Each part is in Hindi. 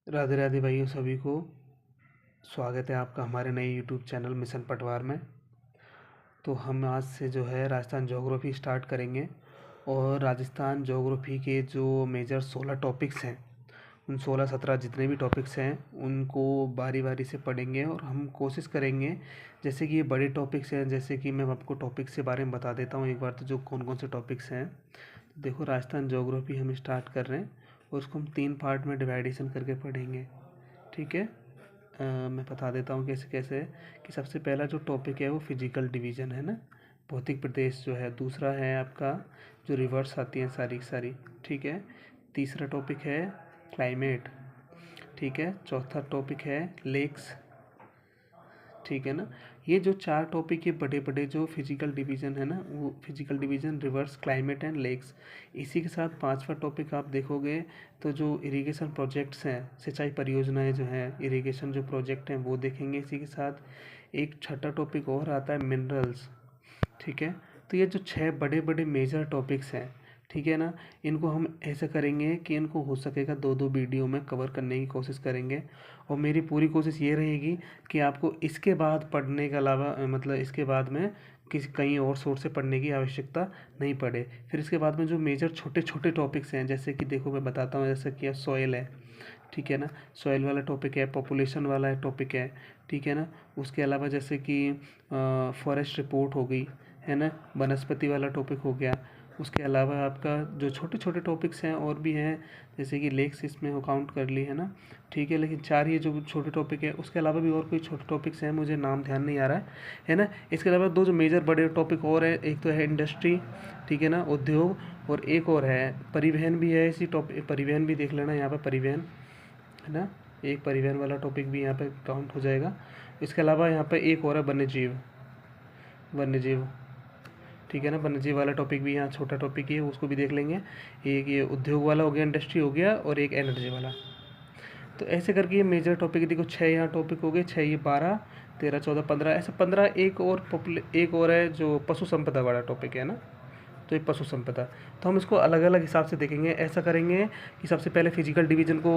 राधे राधे भाइयों सभी को स्वागत है आपका हमारे नए यूट्यूब चैनल मिशन पटवार में। तो हम आज से जो है राजस्थान ज्योग्राफी स्टार्ट करेंगे और राजस्थान ज्योग्राफी के जो मेजर 16 टॉपिक्स हैं उन 16-17 जितने भी टॉपिक्स हैं उनको बारी बारी से पढ़ेंगे और हम कोशिश करेंगे। जैसे कि ये बड़े टॉपिक्स हैं, जैसे कि मैं आपको टॉपिक्स के बारे में बता देता हूँ एक बार, तो जो कौन कौन से टॉपिक्स हैं। तो देखो, राजस्थान ज्योग्राफी हम स्टार्ट कर रहे हैं और उसको हम 3 पार्ट में डिवाइडेशन करके पढ़ेंगे। ठीक है। मैं बता देता हूँ कैसे कैसे है कि सबसे पहला जो टॉपिक है वो फिजिकल डिवीज़न है ना, भौतिक प्रदेश जो है। दूसरा है आपका जो रिवर्स आती हैं सारी की सारी। ठीक है। तीसरा टॉपिक है क्लाइमेट। ठीक है। चौथा टॉपिक है लेक्स। ठीक है ना। ये जो 4 टॉपिक के बड़े बड़े जो फिजिकल डिवीज़न है ना, वो physical division, rivers, climate and lakes. इसी के साथ 5वां टॉपिक आप देखोगे तो जो इरिगेशन प्रोजेक्ट्स हैं, सिंचाई परियोजनाएं जो हैं, इरिगेशन जो प्रोजेक्ट हैं वो देखेंगे। इसी के साथ एक छठा टॉपिक और आता है मिनरल्स। ठीक है। तो ये जो 6 बड़े बड़े मेजर टॉपिक्स हैं, ठीक है ना, इनको हम ऐसे करेंगे कि इनको हो सकेगा 2-2 वीडियो में कवर करने की कोशिश करेंगे। और मेरी पूरी कोशिश ये रहेगी कि आपको इसके बाद पढ़ने के अलावा मतलब इसके बाद में किसी कहीं और सोर्स से पढ़ने की आवश्यकता नहीं पड़े। फिर इसके बाद में जो मेजर छोटे छोटे टॉपिक्स हैं, जैसे कि देखो मैं बताता हूँ, जैसे कि सॉइल है। ठीक है ना, सॉइल वाला टॉपिक है, पॉपुलेशन वाला टॉपिक है। ठीक है ना। उसके अलावा जैसे कि फॉरेस्ट रिपोर्ट हो गई, है ना, वनस्पति वाला टॉपिक हो गया। उसके अलावा आपका जो छोटे छोटे टॉपिक्स हैं और भी हैं, जैसे कि लेक्स इसमें हो काउंट कर ली है ना। ठीक है। लेकिन 4 ये जो छोटे टॉपिक है, उसके अलावा भी और कोई छोटे टॉपिक्स हैं, मुझे नाम ध्यान नहीं आ रहा है ना। इसके अलावा 2 जो मेजर बड़े टॉपिक और है, एक तो है इंडस्ट्री, ठीक है ना, उद्योग, और एक और है परिवहन भी है। इसी टॉपिक परिवहन भी देख लेना यहाँ पर, परिवहन है ना, एक परिवहन वाला टॉपिक भी यहाँ पे काउंट हो जाएगा। इसके अलावा यहाँ पे एक और है वन्य जीव, वन्य जीव। ठीक है ना, वन्य जीव वाला टॉपिक भी यहाँ छोटा टॉपिक ही है, उसको भी देख लेंगे। एक ये उद्योग वाला हो गया, इंडस्ट्री हो गया, और एक एनर्जी वाला। तो ऐसे करके ये मेजर टॉपिक देखो, 6 यहाँ टॉपिक हो गए, 6 ये 12, 13, 14, 15, ऐसे 15। एक और है जो पशु संपदा वाला टॉपिक है ना, तो एक पशु संपदा। तो हम इसको अलग अलग हिसाब से देखेंगे। ऐसा करेंगे कि सबसे पहले फिजिकल डिवीजन को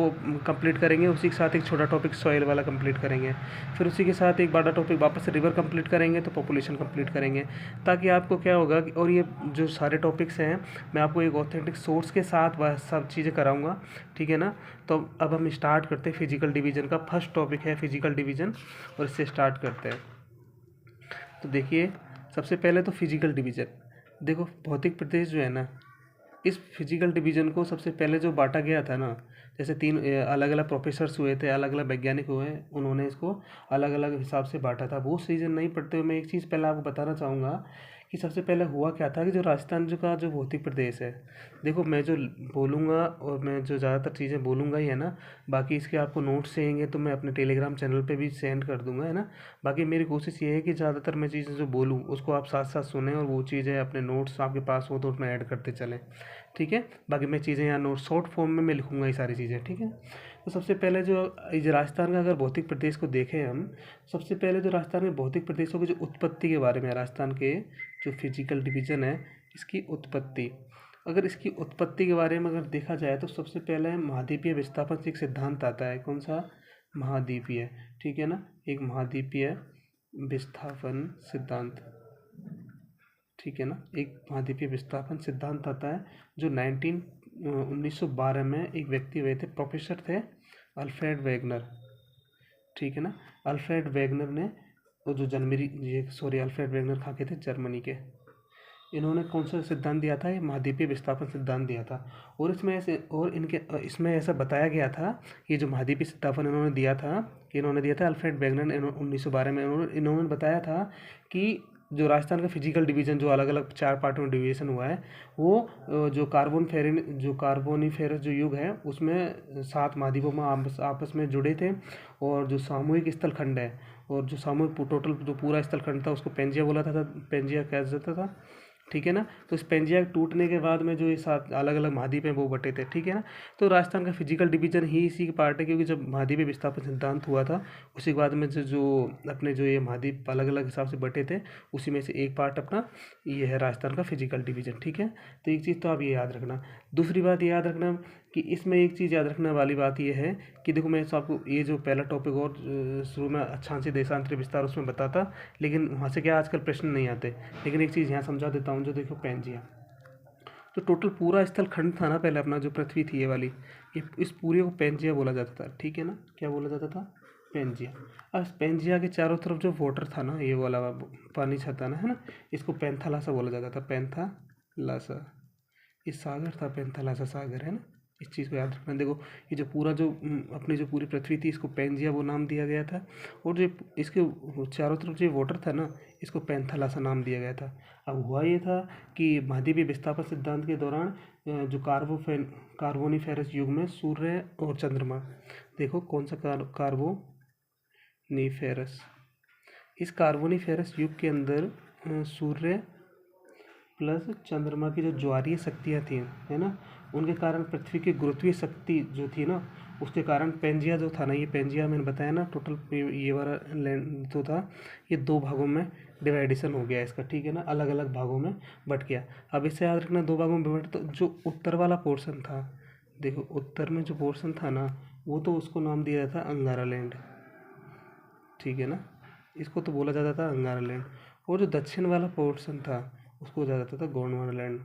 कंप्लीट करेंगे, उसी के साथ एक छोटा टॉपिक सॉइल वाला कंप्लीट करेंगे, फिर उसी के साथ एक बड़ा टॉपिक वापस से रिवर कंप्लीट करेंगे, तो पॉपुलेशन कंप्लीट करेंगे। ताकि आपको क्या होगा कि, और ये जो सारे टॉपिक्स हैं मैं आपको एक ऑथेंटिक सोर्स के साथ वह सब चीज़ें कराऊंगा। ठीक है ना। तो अब हम स्टार्ट करते हैं फिजिकल डिवीजन का। फर्स्ट टॉपिक है फिजिकल डिवीजन, और इससे स्टार्ट करते हैं। तो देखिए, सबसे पहले तो फिजिकल डिवीजन देखो। भौतिक प्रदेश जो है ना, इस फिजिकल डिवीजन को सबसे पहले जो बांटा गया था ना, जैसे 3 अलग अलग प्रोफेसर्स हुए थे, अलग अलग वैज्ञानिक हुए, उन्होंने इसको अलग अलग हिसाब से बांटा था। वो सीजन नहीं पढ़ते हुए मैं एक चीज़ पहले आपको बताना चाहूँगा कि सबसे पहले हुआ क्या था कि जो राजस्थान जो का जो भौतिक प्रदेश है, देखो मैं जो बोलूँगा और मैं जो ज़्यादातर चीज़ें बोलूँगा ही है ना, बाकी इसके आपको नोट्स चाहिए तो मैं अपने टेलीग्राम चैनल पे भी सेंड कर दूँगा, है ना। बाकी मेरी कोशिश ये है कि ज़्यादातर मैं चीज़ें जो बोलूँ उसको आप साथ साथ सुनें, और वो चीज़ें अपने नोट्स आपके पास हो तो उसमें ऐड करते चलें। ठीक है। बाकी मैं चीज़ें यहाँ नोट शॉर्ट फॉर्म में मैं लिखूँगा ये सारी चीज़ें। ठीक है। तो सबसे पहले जो इस राजस्थान का अगर भौतिक प्रदेश को देखें हम, सबसे पहले जो राजस्थान के भौतिक प्रदेशों की जो उत्पत्ति के बारे में, राजस्थान के जो फिजिकल डिवीज़न है इसकी उत्पत्ति, अगर इसकी उत्पत्ति के बारे में अगर देखा जाए तो सबसे पहले महाद्वीपीय विस्थापन से एक सिद्धांत आता है। कौन सा? महाद्वीपीय। ठीक है ना, एक महाद्वीपीय विस्थापन सिद्धांत। ठीक है ना, एक महाद्वीपीय विस्थापन सिद्धांत आता है जो 1912 में एक व्यक्ति हुए थे, प्रोफेसर थे अल्फ्रेड वेगनर। ठीक है ना, अल्फ्रेड वेगनर ने वो जो जनवरी ये सॉरी अल्फ्रेड वेगनर कहाँ के थे? जर्मनी के। इन्होंने कौन सा सिद्धांत दिया था? ये महाद्वीपीय विस्थापन सिद्धांत दिया था। और इसमें ऐसे और इनके इसमें ऐसा बताया गया था, ये जो महाद्वीपीय विस्थापन इन्होंने दिया था, इन्होंने दिया था अल्फ्रेड वेगनर ने 1912 में। इन्होंने बताया था कि जो राजस्थान का फिजिकल डिवीजन जो अलग अलग 4 पार्टों में डिवीजन हुआ है, वो जो कार्बोनिफेरस जो युग है उसमें 7 महाद्वीपों में आपस में जुड़े थे। और जो सामूहिक स्थल खंड है, और जो सामूहिक टोटल जो पूरा स्थल खंड था उसको पेंजिया बोला था, पेंजिया कहा जाता था। ठीक है ना। तो इस पेंजिया टूटने के बाद में जो ये 7 अलग अलग महाद्वीप हैं वो बटे थे। ठीक है ना। तो राजस्थान का फिजिकल डिवीजन ही इसी की पार्ट है, क्योंकि जब महाद्वीपीय विस्थापन सिद्धांत हुआ था उसी के बाद में जो अपने जो ये महाद्वीप अलग अलग हिसाब से बटे थे, उसी में से एक पार्ट अपना ये है राजस्थान का फिजिकल डिवीजन। ठीक है। तो एक चीज़ तो आप ये याद रखना। दूसरी बात ये याद रखना कि इसमें एक चीज़ याद रखने वाली बात ये है कि देखो, मैं आपको ये जो पहला टॉपिक और शुरू में अक्षांशीय देशांतरी विस्तार उसमें बताता, लेकिन वहाँ से क्या आजकल प्रश्न नहीं आते। लेकिन एक चीज़ यहाँ समझा देता हूँ, जो देखो पैंजिया, तो टोटल पूरा स्थल खंड था ना पहले अपना, जो पृथ्वी थी ये वाली, ये इस पूरे को पैंजिया बोला जाता था, ठीक है ना। क्या बोला जाता था? पैंजिया। अब पैंजिया के चारों तरफ जो वाटर था ना, ये वाला पानी छाता ना, है ना, इसको पैंथालासा बोला जाता था, पैंथालासा। ये सागर था, पैंथालासा सागर, है ना। इस चीज़ को याद रखना। देखो, ये जो पूरा जो अपनी जो पूरी पृथ्वी थी, इसको पैंजिया वो नाम दिया गया था, और जो इसके चारों तरफ जो वाटर था ना, इसको पैंथालासा नाम दिया गया था। अब हुआ ये था कि महाद्वीपीय विस्थापन सिद्धांत के दौरान जो कार्बोनिफेरस युग में सूर्य और चंद्रमा, देखो कौन सा कार्बोनिफेरस, इस कार्बोनिफेरस युग के अंदर सूर्य प्लस चंद्रमा की जो ज्वारीय शक्तियाँ थी, है ना, उनके कारण पृथ्वी की गुरुत्वीय शक्ति जो थी ना, उसके कारण पैंजिया जो था ना, ये पैंजिया मैंने बताया ना, टोटल ये वाला लैंड जो था, ये 2 भागों में डिवाइडेशन हो गया इसका, ठीक है ना, अलग अलग भागों में बट गया। अब इससे याद रखना, 2 भागों में बट, तो जो उत्तर वाला पोर्शन था, देखो उत्तर में जो पोर्शन था ना, वो तो उसको नाम दिया था अंगारा लैंड, ठीक है ना, इसको तो बोला जाता था अंगारा लैंड। और जो दक्षिण वाला पोर्शन था, उसको बोला जाता था गोंडवाना लैंड।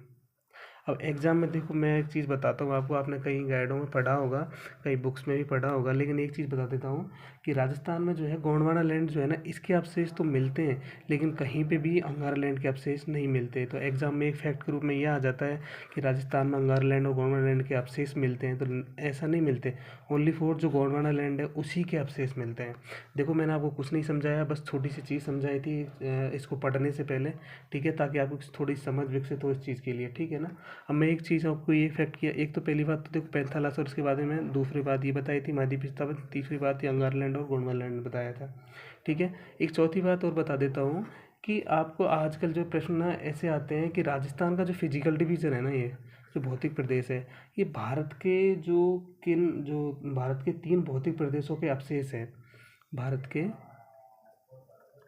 अब एग्ज़ाम में देखो, मैं एक चीज़ बताता हूँ आपको, आपने कहीं गाइडों में पढ़ा होगा, कहीं बुक्स में भी पढ़ा होगा, लेकिन एक चीज़ बता देता हूँ कि राजस्थान में जो है गोंडवाना लैंड जो है ना, इसके अवशेष तो मिलते हैं, लेकिन कहीं पे भी अंगारा लैंड के अवशेष नहीं मिलते। तो एग्ज़ाम में एक फैक्ट के रूप में यह आ जाता है कि राजस्थान में अंगारा लैंड और गोंडवाना लैंड के अवशेष मिलते हैं, तो ऐसा नहीं मिलते। ओनली फॉर जो गोंडवाना लैंड है उसी के अवशेष मिलते हैं। देखो, मैंने आपको कुछ नहीं समझाया, बस छोटी सी चीज़ समझाई थी इसको पढ़ने से पहले, ठीक है, ताकि आपको थोड़ी समझ विकसित हो इस चीज़ के लिए, ठीक है ना। अब मैं एक चीज़ आपको ये फैक्ट किया, एक तो पहली बात तो देखो पैंथालास, और उसके बाद में दूसरी बात ये बताई थी महाद्वीपीय विस्थापन, तीसरी बात ये अंगारा लैंड और गोंडवाना लैंड बताया था, ठीक है। एक चौथी बात और बता देता हूँ कि आपको आजकल जो प्रश्न ना ऐसे आते हैं कि राजस्थान का जो फिजिकल डिवीज़न है ना, ये जो भौतिक प्रदेश है, ये भारत के 3 भौतिक प्रदेशों के अवशेष हैं। भारत के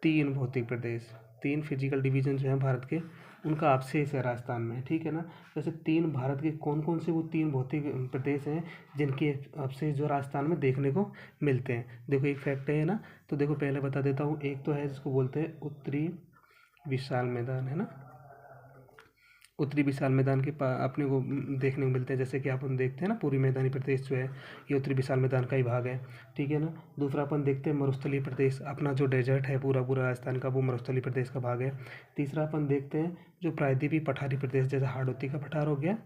3 भौतिक प्रदेश, 3 फिजिकल डिवीजन जो हैं भारत के, उनका अवशेष है राजस्थान में, ठीक है ना। जैसे 3 भारत के कौन कौन से वो 3 भौतिक प्रदेश हैं जिनके अवशेष जो राजस्थान में देखने को मिलते हैं। देखो, एक फैक्ट है ना, तो देखो पहले बता देता हूँ। एक तो है जिसको बोलते हैं उत्तरी विशाल मैदान, है ना। उत्तरी विशाल मैदान के अपने को देखने को मिलते हैं, जैसे कि अपन देखते हैं ना, पूर्वी मैदानी प्रदेश जो है, ये उत्तरी विशाल मैदान का ही भाग है, ठीक है ना। दूसरा अपन देखते हैं मरुस्थलीय प्रदेश, अपना जो डेजर्ट है पूरा पूरा राजस्थान का, वो मरुस्थलीय प्रदेश का भाग है। तीसरा अपन देखते हैं जो प्रायद्वीपीय पठारी प्रदेश, जैसे हाड़ौती का पठार हो गया,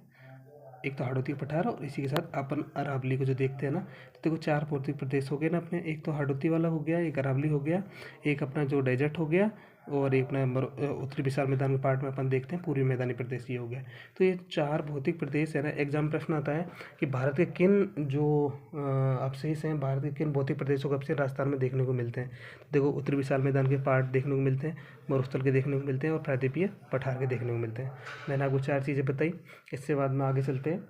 एक तो हाड़ौती पठार, और इसी के साथ अपन अरावली को जो देखते हैं ना, तो देखो 4 भौतिक प्रदेश हो गए ना अपने। एक तो हाड़ौती वाला हो गया, एक अरावली हो गया, एक अपना जो डेजर्ट हो गया, और एक अपना उत्तरी विशाल मैदान के पार्ट में अपन देखते हैं पूर्वी मैदानी प्रदेश, ये हो गया। तो ये 4 भौतिक प्रदेश है ना। एग्जाम प्रश्न आता है कि भारत के किन जो अवशेष हैं, भारत के किन भौतिक प्रदेशों के अवशेष राजस्थान में देखने को मिलते हैं। तो देखो, उत्तरी विशाल मैदान के पार्ट देखने को मिलते हैं, मरुस्थल के देखने को मिलते हैं, और प्रायद्वीपीय पठार के देखने को मिलते हैं। मैंने आपको 4 चीज़ें बताई, इससे बाद में आगे चलते हैं।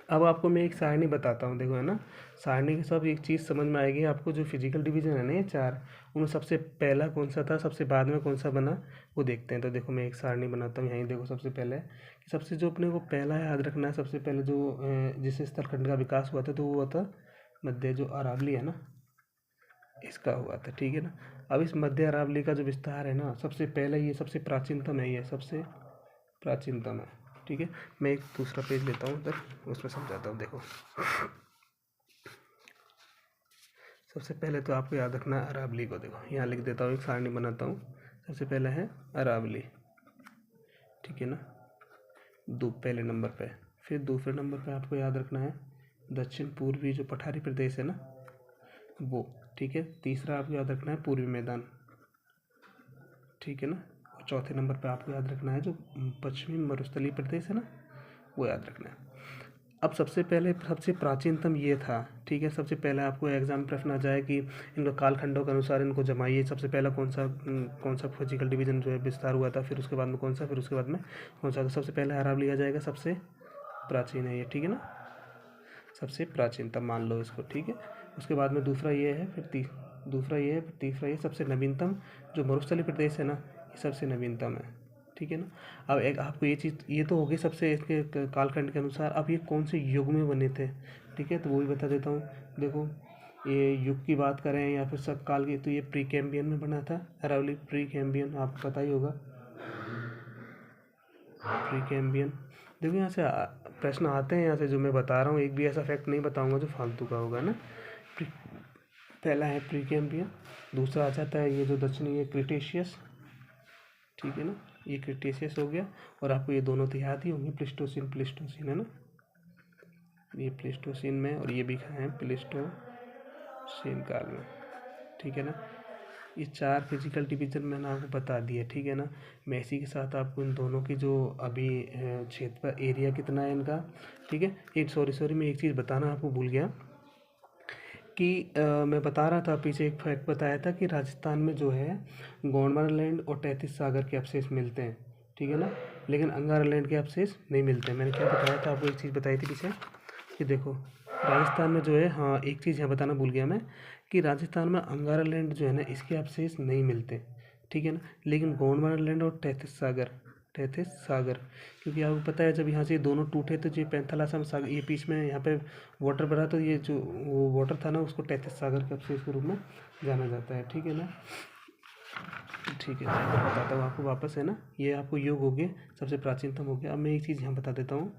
अब आपको मैं एक सारणी बताता हूँ, देखो, है ना। सारणी के सब एक चीज़ समझ में आएगी आपको, जो फिजिकल डिवीजन है ना ये 4, उनमें सबसे पहला कौन सा था, सबसे बाद में कौन सा बना, वो देखते हैं। तो देखो, मैं एक सारणी बनाता हूँ यहीं, देखो सबसे पहले कि सबसे जो अपने को पहला याद रखना है, सबसे पहले जो जिस स्थलखंड का विकास हुआ था, तो वो हुआ था मध्य जो अरावली है ना, इसका हुआ था, ठीक है ना। अब इस मध्य अरावली का जो विस्तार है ना, सबसे पहले ये सबसे प्राचीनतम है, ये सबसे प्राचीनतम है, ठीक है। मैं एक दूसरा पेज लेता हूँ उधर, उसमें समझाता हूँ। देखो, सबसे पहले तो आपको याद रखना है अरावली को। देखो, यहाँ लिख देता हूँ, एक सारणी बनाता हूँ। सबसे पहले है अरावली, ठीक है ना, पहले नंबर पे। फिर दूसरे नंबर पे आपको याद रखना है दक्षिण पूर्वी जो पठारी प्रदेश है ना, वो, ठीक है। तीसरा आपको याद रखना है पूर्वी मैदान, ठीक है ना। और चौथे नंबर पे आपको याद रखना है जो पश्चिमी मरुस्थलीय प्रदेश है ना, वो याद रखना है। अब सबसे पहले सबसे प्राचीनतम ये था, ठीक है। सबसे पहले आपको एग्जाम में प्रश्न आ जाए कि इनका कालखंडों के अनुसार इनको जमाइए, सबसे पहला कौन सा फिजिकल डिवीजन जो है विस्तार हुआ था, फिर उसके बाद में कौन सा, फिर उसके बाद में कौन सा। तो सबसे पहले अरावली आ जाएगा, सबसे प्राचीन है ये, ठीक है ना, सबसे प्राचीनतम मान लो इसको, ठीक है। उसके बाद में दूसरा ये है, फिर दूसरा ये है, फिर तीसरा ये सबसे नवीनतम जो मरुस्थलीय प्रदेश है ना, ये सबसे नवीनतम है, ठीक है ना। अब एक आपको ये चीज़, ये तो हो गई सबसे इसके कालखंड के अनुसार। अब ये कौन से युग में बने थे, ठीक है, तो वो भी बता देता हूँ। देखो, ये युग की बात करें या फिर सब काल की, तो ये प्री कैम्बियन में बना था। अरावली प्री कैम्बियन, आपको पता ही होगा प्री कैम्बियन। देखो यहाँ से प्रश्न आते हैं यहाँ से, जो मैं बता रहा हूँ, एक भी ऐसा फैक्ट नहीं बताऊंगा जो फालतू का होगा ना। पहला है प्री कैम्बियन, दूसरा आ जाता है ये जो दक्षिणी, ये क्रिटेशियस, ठीक है ना, ये क्रिटेशियस हो गया। और आपको ये दोनों तो याद ही होंगे, प्लिस्टोसिन प्लिस्टोसिन, है ना, ये प्लिस्टोसिन में, और ये भी हैं प्लिस्टोसिन काल में, ठीक है ना। ये 4 फिजिकल डिवीजन मैंने आपको बता दिया, ठीक है ना। मैं इसी के साथ आपको इन दोनों की जो अभी क्षेत्र पर एरिया कितना है इनका, ठीक है। एक सॉरी मैं एक चीज़ बताना आपको भूल गया कि मैं बता रहा था पीछे, एक फैक्ट बताया था कि राजस्थान में जो है गोंडवाना और तैतीस सागर के अवशेष मिलते हैं, ठीक है ना, लेकिन अंगारा लैंड के अवशेष नहीं मिलते हैं। मैंने क्या बताया था आपको, एक चीज़ बताई थी पीछे कि देखो राजस्थान में जो है, हाँ एक चीज़ यहाँ बताना भूल गया मैं, कि राजस्थान में अंगारा लैंड जो है ना, इसके अवशेष नहीं मिलते, ठीक है ना, लेकिन गोंडवाना लैंड और तैतीस सागर, क्योंकि आपको पता है जब यहाँ से दोनों टूटे तो जो पैंथालासम सागर, ये बीच में यहाँ पे वाटर भरा, तो ये जो वो वाटर था ना, उसको तैतीस सागर के अवशेष के रूप में जाना जाता है, ठीक है ना। ठीक है, मैं बताता हूँ आपको वापस, है ना। ये आपको युग हो गए, सबसे प्राचीनतम हो गया। अब मैं एक चीज़ यहाँ बता देता हूँ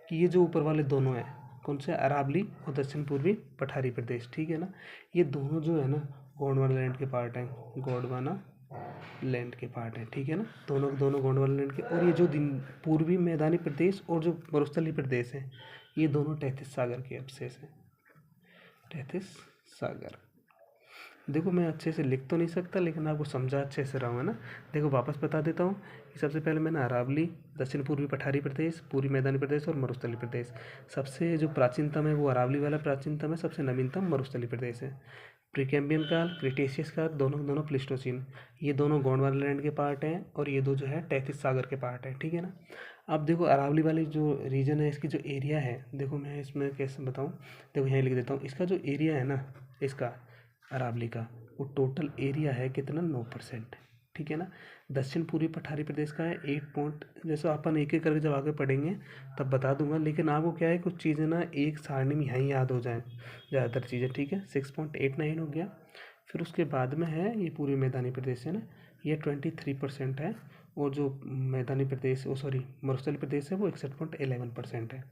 कि ये जो ऊपर वाले दोनों हैं, कौन से, अरावली और दक्षिण पूर्वी पठारी प्रदेश, ठीक है ना, ये दोनों जो है ना गोंडवाना लैंड के पार्ट हैं, गोंडवाना लैंड के पार्ट हैं, ठीक है ना, दोनों दोनों गोंडवाना लैंड के। और ये जो दिन पूर्वी मैदानी प्रदेश और जो मरुस्थलीय प्रदेश हैं, ये दोनों तैतीस सागर के अवशेष हैं, तैतीस सागर। देखो मैं अच्छे से लिख तो नहीं सकता, लेकिन आपको समझा अच्छे से रहा हूँ, है ना। देखो वापस बता देता हूँ कि सबसे पहले मैंने अरावली, दक्षिण पूर्वी पठारी प्रदेश, पूर्वी मैदानी प्रदेश और मरुस्थलीय प्रदेश। सबसे जो प्राचीनतम है वो अरावली वाला प्राचीनतम है, सबसे नवीनतम मरुस्थलीय प्रदेश है। प्रीकैम्बियन काल, क्रिटेशियस काल, दोनों दोनों प्लिस्टोसिन, ये दोनों गोंडवाना लैंड के पार्ट हैं, और ये दो जो है तैतीस सागर के पार्ट हैं, ठीक है ना। अब देखो अरावली वाली जो रीजन है, इसकी जो एरिया है, देखो मैं इसमें कैसे बताऊँ, देखो यहाँ लिख देता हूँ, इसका जो एरिया है ना, इसका अरावली का, वो टोटल एरिया है कितना, 9%, ठीक है ना। दक्षिण पूर्वी पठारी प्रदेश का है 8 पॉइंट, जैसे अपन एक एक करके जब आगे पढ़ेंगे तब बता दूंगा, लेकिन आपको क्या है, कुछ चीज़ें ना एक सारणी में यहाँ ही याद हो जाएं ज़्यादातर चीज़ें, ठीक है। 6.89 हो गया। फिर उसके बाद में है ये पूर्वी मैदानी प्रदेश, है ना, ये 23% है। और जो मैदानी प्रदेश, ओ सॉरी मरुस्थलीय प्रदेश है, वो 61.11% है।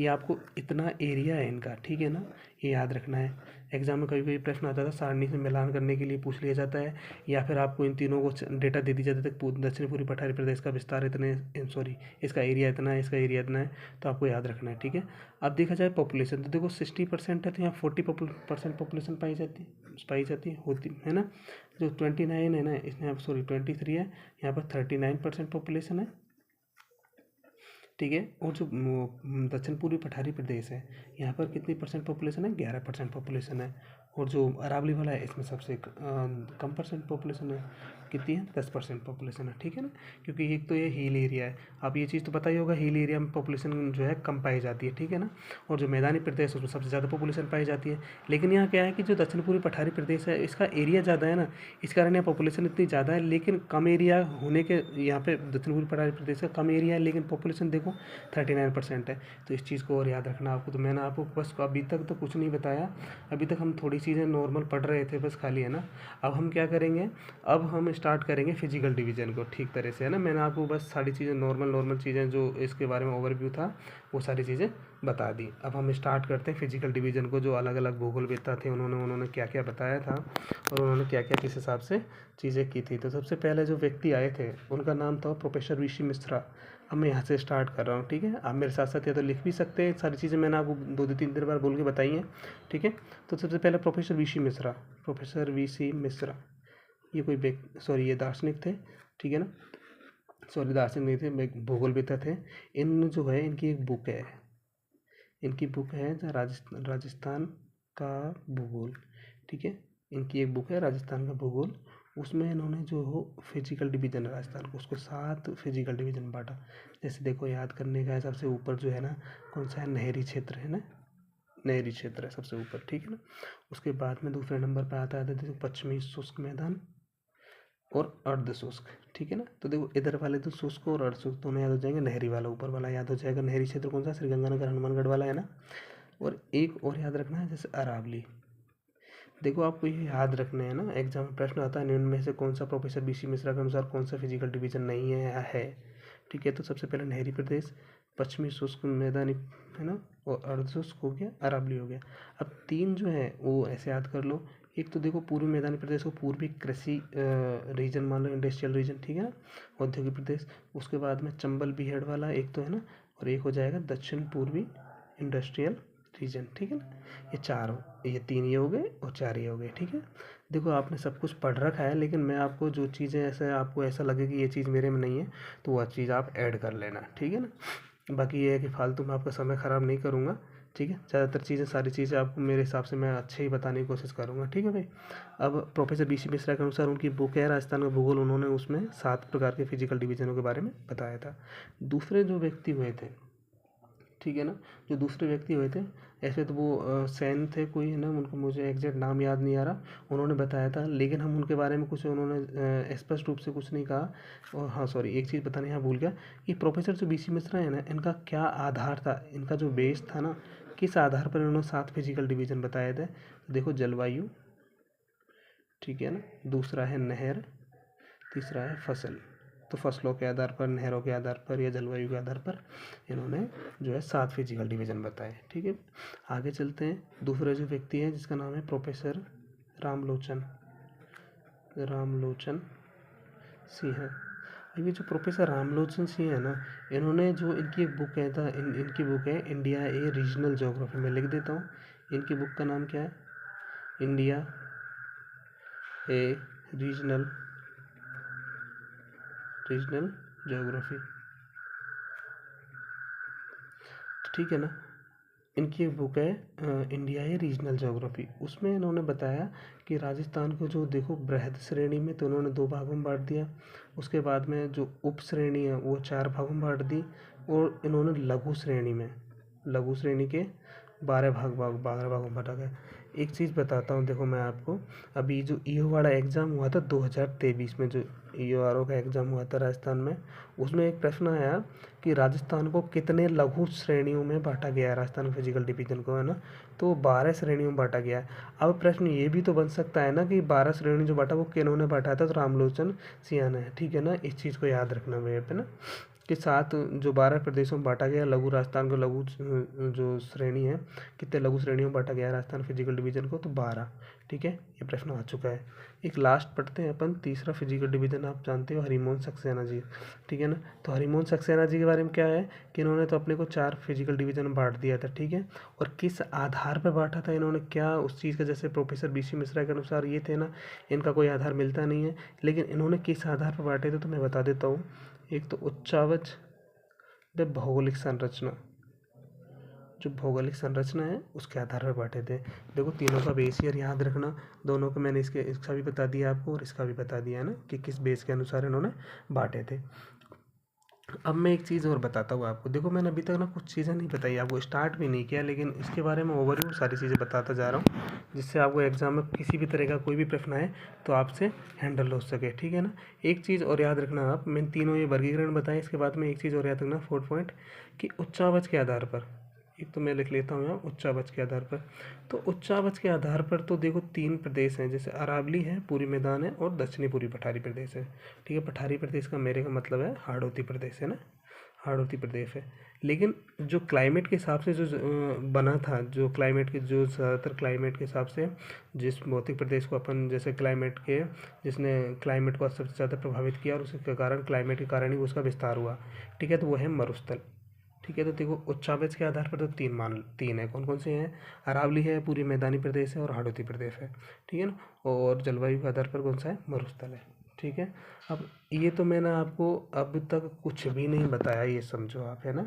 ये आपको इतना एरिया है इनका, ठीक है ना, ये याद रखना है। एग्जाम में कभी कभी प्रश्न आता था, सारणी से मिलान करने के लिए पूछ लिया जाता है, या फिर आपको इन तीनों को डेटा दे दी जाती है, दक्षिण पूर्वी पठारी प्रदेश का विस्तार इतने, सॉरी इसका एरिया इतना है, इसका एरिया इतना है, तो आपको याद रखना है, ठीक है। अब देखा जाए पॉपुलेशन, तो देखो 60% है, तो यहाँ 40% पॉपुलेशन पाई जाती है, होती है ना। जो 29 है ना, इसमें आप सॉरी 23 है, यहाँ पर 39% पॉपुलेशन है, ठीक है। और जो दक्षिण पूर्वी पठारी प्रदेश है, यहाँ पर कितनी परसेंट पॉपुलेशन है, 11% पॉपुलेशन है। और जो अरावली वाला है, इसमें सबसे कम परसेंट पॉपुलेशन है, कितनी है, 10% पॉपुलेशन है, ठीक है ना। क्योंकि एक तो ये हिल एरिया है, आप ये चीज़ तो पता ही होगा, हिल एरिया में पॉपुलेशन जो है कम पाई जाती है, ठीक है ना। और जो मैदानी प्रदेश है उसमें सबसे ज़्यादा पॉपुलेशन पाई जाती है। लेकिन यहाँ क्या है कि जो दक्षिण पूर्वी पठारी प्रदेश है, इसका एरिया ज़्यादा है ना, इस कारण यहाँ पॉपुलेशन इतनी ज़्यादा है, लेकिन कम एरिया होने के, यहाँ पे दक्षिण पूर्वी पठारी प्रदेश का कम एरिया है, लेकिन पॉपुलेशन देखो 39% है। तो इस चीज़ को और याद रखना आपको। तो मैंने आपको बस अभी तक तो कुछ नहीं बताया, अभी तक हम थोड़ी चीज़ें नॉर्मल पढ़ रहे थे बस खाली, है ना। अब हम क्या करेंगे, अब हम स्टार्ट करेंगे फिजिकल डिवीजन को ठीक तरह से, है ना। मैंने आपको बस सारी चीज़ें नॉर्मल चीज़ें जो इसके बारे में ओवरव्यू था, वो सारी चीज़ें बता दी। अब हम स्टार्ट करते हैं फिजिकल डिवीजन को, जो अलग अलग भूगोलवेत्ता थे उन्होंने क्या क्या बताया था, और उन्होंने क्या क्या किस हिसाब से चीज़ें की थी। तो सबसे पहले जो व्यक्ति आए थे उनका नाम था प्रोफेसर वीसी मिश्रा। अब मैं यहाँ से स्टार्ट कर रहा हूँ, ठीक है। आप मेरे साथ साथ या तो लिख भी सकते हैं, सारी चीज़ें मैंने आपको 2-3 बार बोल के बताई हैं, ठीक है। तो सबसे पहले प्रोफेसर वीसी मिश्रा, ये कोई सॉरी ये दार्शनिक थे, ठीक है ना, सॉरी दार्शनिक नहीं थे, भूगोलवेत्ता थे। इन जो है इनकी एक बुक है, इनकी बुक है राजस्थान का भूगोल, ठीक है। इनकी एक बुक है राजस्थान का भूगोल, उसमें इन्होंने जो हो फिजिकल डिवीजन है राजस्थान को, उसको 7 फिजिकल डिवीजन बांटा। जैसे देखो याद करने का है, सबसे ऊपर जो है ना, कौन सा है, नहरी क्षेत्र है ना, नहरी क्षेत्र है सबसे ऊपर, ठीक है ना। उसके बाद में दूसरे नंबर पर आता है देखो पश्चिमी शुष्क मैदान, और अर्ध शुष्क, ठीक है ना। तो देखो इधर वाले तो शुष्क और अर्ध शुष्क दोनों याद हो जाएंगे, नहरी वाला ऊपर वाला याद हो जाएगा। नहरी क्षेत्र कौन सा, श्रीगंगानगर हनुमानगढ़ वाला है ना। और एक और याद रखना है जैसे अरावली। देखो आपको ये याद रखना है ना, एग्जाम में प्रश्न आता है निम्न में से कौन सा प्रोफेसर बीसी मिश्रा के अनुसार कौन सा फिजिकल डिवीजन नहीं है या है, ठीक है। तो सबसे पहले नहरी प्रदेश, पश्चिमी शुष्क मैदानी, है ना, और अर्ध शुष्क हो गया, अरावली हो गया। अब तीन जो है वो ऐसे याद कर लो। एक तो देखो पूर्वी मैदानी प्रदेश को पूर्वी कृषि रीजन मान लो, इंडस्ट्रियल रीजन, ठीक है ना, औद्योगिक प्रदेश। उसके बाद में चंबल बीहड़ वाला एक तो है ना, और एक हो जाएगा दक्षिण पूर्वी इंडस्ट्रियल रीजन, ठीक है ना। ये चार, ये तीन ये हो गए और चार ये हो गए, ठीक है। देखो आपने सब कुछ पढ़ रखा है, लेकिन मैं आपको जो चीज़ें ऐसे आपको ऐसा लगे कि ये चीज़ मेरे में नहीं है तो वह चीज़ आप ऐड कर लेना, ठीक है ना। बाकी ये है कि फालतू में आपका समय ख़राब नहीं करूँगा, ठीक है। ज़्यादातर चीज़ें, सारी चीज़ें आपको मेरे हिसाब से मैं अच्छे ही बताने की कोशिश करूँगा, ठीक है भाई। अब प्रोफेसर बीसी मिश्रा के अनुसार उनकी बुक है राजस्थान का भूगोल, उन्होंने उसमें 7 प्रकार के फिजिकल डिवीजनों के बारे में बताया था। दूसरे जो व्यक्ति हुए थे, ठीक है ना, जो दूसरे व्यक्ति हुए थे, ऐसे तो वो सैन थे कोई, है ना, उनको मुझे एग्जैक्ट नाम याद नहीं आ रहा, उन्होंने बताया था, लेकिन हम उनके बारे में कुछ उन्होंने स्पष्ट रूप से कुछ नहीं कहा। और हाँ सॉरी, एक चीज़ बताने यहाँ भूल गया, कि प्रोफेसर जो बीसी मिश्रा है ना, इनका क्या आधार था, इनका जो बेस था ना, किस आधार पर इन्होंने 7 फिजिकल डिवीजन बताए थे। तो देखो जलवायु, ठीक है ना, दूसरा है नहर, तीसरा है फसल। तो फसलों के आधार पर, नहरों के आधार पर या जलवायु के आधार पर इन्होंने जो है 7 फिजिकल डिवीजन बताए, ठीक है। आगे चलते हैं। दूसरा जो व्यक्ति है जिसका नाम है प्रोफेसर रामलोचन सिंह। अब ये जो प्रोफेसर रामलोचन सिंह है ना, इन्होंने जो इनकी एक बुक है था, इनकी बुक है इंडिया ए रीजनल ज्योग्राफी, मैं लिख देता हूँ। इनकी बुक का नाम क्या है, इंडिया ए रीजनल ज्योग्राफी, ठीक है ना। इनकी एक बुक है इंडिया ए रीजनल ज्योग्राफी, उसमें इन्होंने बताया कि राजस्थान को जो देखो बृहद श्रेणी में तो उन्होंने 2 भागों में बांट दिया। उसके बाद में जो उप श्रेणी है वो 4 भागों में बांट दी। और इन्होंने लघु श्रेणी के 12 भागों में बांटा गया। एक चीज़ बताता हूँ, देखो मैं आपको, अभी जो ईओ वाला एग्ज़ाम हुआ था 2023 में, जो ईओआरओ का एग्ज़ाम हुआ था राजस्थान में, उसमें एक प्रश्न आया कि राजस्थान को कितने लघु श्रेणियों में बांटा गया है, राजस्थान फिजिकल डिवीजन को, है ना। तो 12 श्रेणियों में बांटा गया है। अब प्रश्न ये भी तो बन सकता है ना कि 12 श्रेणी जो बांटा वो किन्होंने बांटा था, तो रामलोचन सिंह ने, ठीक है ना। इस चीज़ को याद रखना मेरे पे ना, कि 7 जो 12 प्रदेशों में बांटा गया लघु, राजस्थान को लघु जो श्रेणी है, कितने लघु श्रेणियों में बांटा गया है राजस्थान फिजिकल डिवीजन को, तो 12, ठीक है। ये प्रश्न आ चुका है। एक लास्ट पढ़ते हैं अपन, तीसरा फिजिकल डिवीजन आप जानते हो, हरिमोहन सक्सेना जी, ठीक है ना। तो हरिमोहन सक्सेना जी के बारे में क्या है कि इन्होंने तो अपने को 4 फिजिकल डिवीजन में बांट दिया था, ठीक है। और किस आधार पर बांटा था इन्होंने, क्या उस चीज़ का, जैसे प्रोफेसर बीसी मिश्रा के अनुसार ये थे ना, इनका कोई आधार मिलता नहीं है, लेकिन इन्होंने किस आधार पर बांटे थे तो मैं बता देता हूँ। एक तो उच्चावच व भौगोलिक संरचना, जो भौगोलिक संरचना है उसके आधार पर बांटे थे। देखो तीनों का बेस ईयर याद रखना, दोनों को मैंने इसका भी बता दिया आपको और इसका भी बता दिया है ना, कि किस बेस के अनुसार इन्होंने बांटे थे। अब मैं एक चीज़ और बताता हूँ आपको। देखो मैंने अभी तक ना कुछ चीज़ें नहीं बताई आपको, स्टार्ट भी नहीं किया, लेकिन इसके बारे में ओवरव्यू सारी चीज़ें बताता जा रहा हूँ, जिससे आपको एग्जाम में किसी भी तरह का कोई भी प्रश्न आए तो आपसे हैंडल हो सके, ठीक है ना। एक चीज़ और याद रखना आप, मैंने तीनों ये वर्गीकरण बताए, इसके बाद में एक चीज़ और याद रखना 4 पॉइंट, कि उच्चावच के आधार पर, एक तो मैं लिख लेता हूँ यहाँ उच्चावच के आधार पर। तो उच्चावच के आधार पर तो देखो 3 प्रदेश हैं, जैसे अरावली है, पूर्वी मैदान है, और दक्षिणी पूर्वी पठारी प्रदेश है, ठीक है। पठारी प्रदेश का मेरे का मतलब है हाड़ौती प्रदेश, है ना, हाड़ौती प्रदेश है। लेकिन जो क्लाइमेट के हिसाब से जो बना था, जो क्लाइमेट के, जो ज़्यादातर क्लाइमेट के हिसाब से जिस भौतिक प्रदेश को अपन, जैसे क्लाइमेट के, जिसने क्लाइमेट को सबसे ज़्यादा प्रभावित किया और उसके कारण, क्लाइमेट के कारण ही उसका विस्तार हुआ, ठीक है। तो वो है मरुस्थल, ठीक है। तो देखो उच्चावच के आधार पर तो 3 है, कौन कौन से हैं, अरावली है, पूरी मैदानी प्रदेश है, और हाड़ौती प्रदेश है, ठीक है ना। और जलवायु के आधार पर कौन सा है, मरुस्थल है, ठीक है। अब ये तो मैंने आपको अब तक कुछ भी नहीं बताया, ये समझो आप, है ना,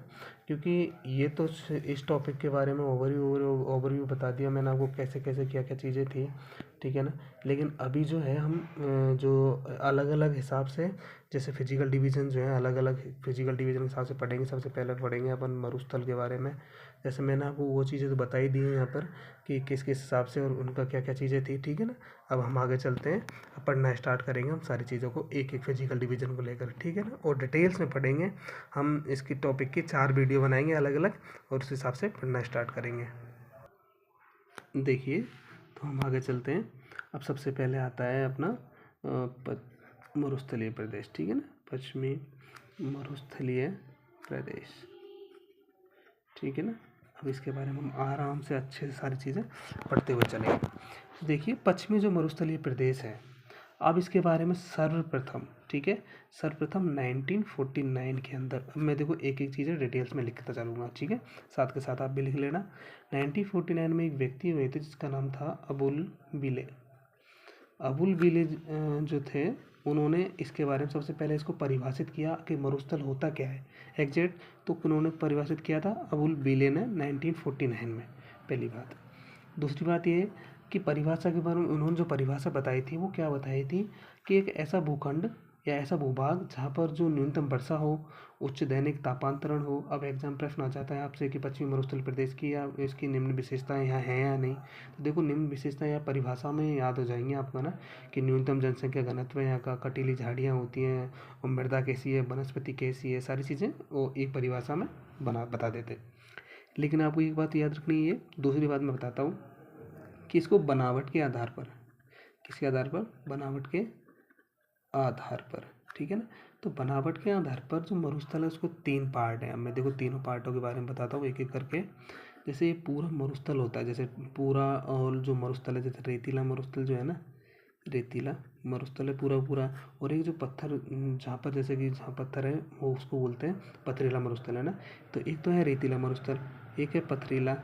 क्योंकि ये तो इस टॉपिक के बारे में ओवरव्यू बता दिया मैंने आपको, कैसे कैसे क्या क्या चीज़ें थी, ठीक है ना। लेकिन अभी जो है हम जो अलग अलग हिसाब से, जैसे फिजिकल डिवीज़न जो है, अलग अलग फिजिकल डिवीज़न के हिसाब से पढ़ेंगे। सबसे पहले पढ़ेंगे अपन मरुस्थल के बारे में। जैसे मैंने आपको वो चीज़ें तो बता ही दी हैं यहाँ पर कि किस किस हिसाब से और उनका क्या क्या चीज़ें थी, ठीक है ना। अब हम आगे चलते हैं, अब पढ़ना स्टार्ट करेंगे हम सारी चीज़ों को, एक एक फिजिकल डिवीज़न को लेकर, ठीक है ना, और डिटेल्स में पढ़ेंगे हम। इसकी टॉपिक की 4 वीडियो बनाएंगे अलग अलग, और उस हिसाब से पढ़ना स्टार्ट करेंगे। देखिए, तो हम आगे चलते हैं। अब सबसे पहले आता है अपना मरुस्थलीय प्रदेश, ठीक है ना, पश्चिमी मरुस्थलीय प्रदेश, ठीक है ना। अब इसके बारे में हम आराम से अच्छे से सारी चीज़ें पढ़ते हुए चलेंगे। देखिए, पश्चिमी जो मरुस्थलीय प्रदेश है, अब इसके बारे में सर्वप्रथम, ठीक है, सर्वप्रथम 1949 के अंदर, अब मैं देखो एक एक चीज़ें डिटेल्स में लिखता चलूँगा, ठीक है, साथ के साथ आप भी लिख लेना। 1949 में एक व्यक्ति हुए थे जिसका नाम था अबुल बिले। अबुल बिले जो थे, उन्होंने इसके बारे में सबसे पहले इसको परिभाषित किया कि मरुस्थल होता क्या है एग्जैक्ट, तो उन्होंने परिभाषित किया था अबुल बिले ने 1949 में, पहली बात। दूसरी बात ये कि परिभाषा के बारे में उन्होंने जो परिभाषा बताई थी वो क्या बताई थी कि एक ऐसा भूखंड या ऐसा भूभाग जहाँ पर जो न्यूनतम वर्षा हो, उच्च दैनिक तापांतरण हो। अब एग्जाम प्रश्न आ जाता है आपसे कि पश्चिमी मरुस्थल प्रदेश की या इसकी निम्न विशेषताएं यहाँ हैं या नहीं, तो देखो निम्न विशेषताएं या परिभाषा में याद हो जाएंगी आपको ना, कि न्यूनतम जनसंख्या घनत्व यहाँ का, कटीली झाड़ियाँ होती हैं, और मृदा कैसी है, वनस्पति कैसी है, सारी चीज़ें वो एक परिभाषा में बता देते। लेकिन आपको एक बात याद रखनी है, दूसरी बात मैं बताता हूँ कि इसको बनावट के आधार पर, किसके आधार पर, बनावट के आधार पर, ठीक है ना। तो बनावट के आधार पर जो मरुस्थल है उसको 3 पार्ट है। अब मैं देखो तीनों पार्टों के बारे में बताता हूँ एक एक करके। जैसे ये पूरा मरुस्थल होता है, जैसे पूरा, और जो मरुस्थल है, जैसे रेतीला मरुस्थल जो है ना, रेतीला मरुस्थल है पूरा पूरा। और एक जो पत्थर, जहाँ पर जैसे कि जहाँ पत्थर है वो उसको बोलते हैं पथरीला मरुस्थल, है ना। तो एक तो है रेतीला मरुस्थल, एक है पथरीला,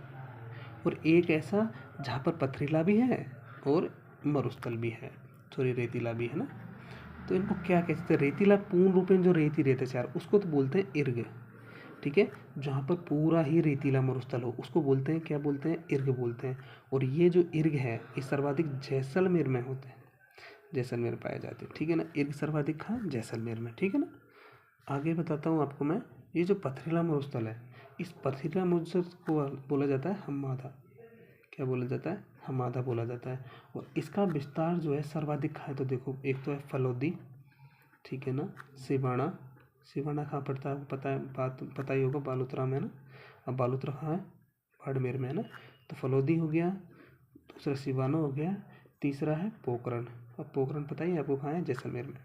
और एक ऐसा जहाँ पर पथरीला भी है और मरुस्थल भी है, सॉरी रेतीला भी है ना। तो इनको क्या कहते हैं, रेतीला पूर्ण रूप में जो रेती रहते चार, उसको तो बोलते हैं इर्ग, ठीक है। जहाँ पर पूरा ही रेतीला मरुस्थल हो उसको बोलते हैं, क्या बोलते हैं, इर्ग बोलते हैं। और ये जो इर्ग है ये सर्वाधिक जैसलमेर में होते हैं, जैसलमेर पाए जाते हैं, ठीक है ना। इर्ग सर्वाधिक कहाँ, जैसलमेर में, ठीक है ना। आगे बताता हूँ आपको मैं, ये जो पथरीला मरुस्थल है, इस पथरीला मरुस्थल को बोला जाता है हम्मादा, क्या बोला जाता है, हमादा बोला जाता है। और इसका विस्तार जो है सर्वाधिक है, तो देखो एक तो है फलोदी, ठीक है ना, सिवाना, सिवाना कहाँ पड़ता है आपको पता है, बात पता ही होगा, बालोतरा में है ना। अब बालोतरा कहाँ है, बाड़मेर में है ना। तो फलोदी हो गया, दूसरा सिवाना हो गया, तीसरा है पोखरण। अब पोखरण पता ही है आपको कहाँ है, जैसलमेर में,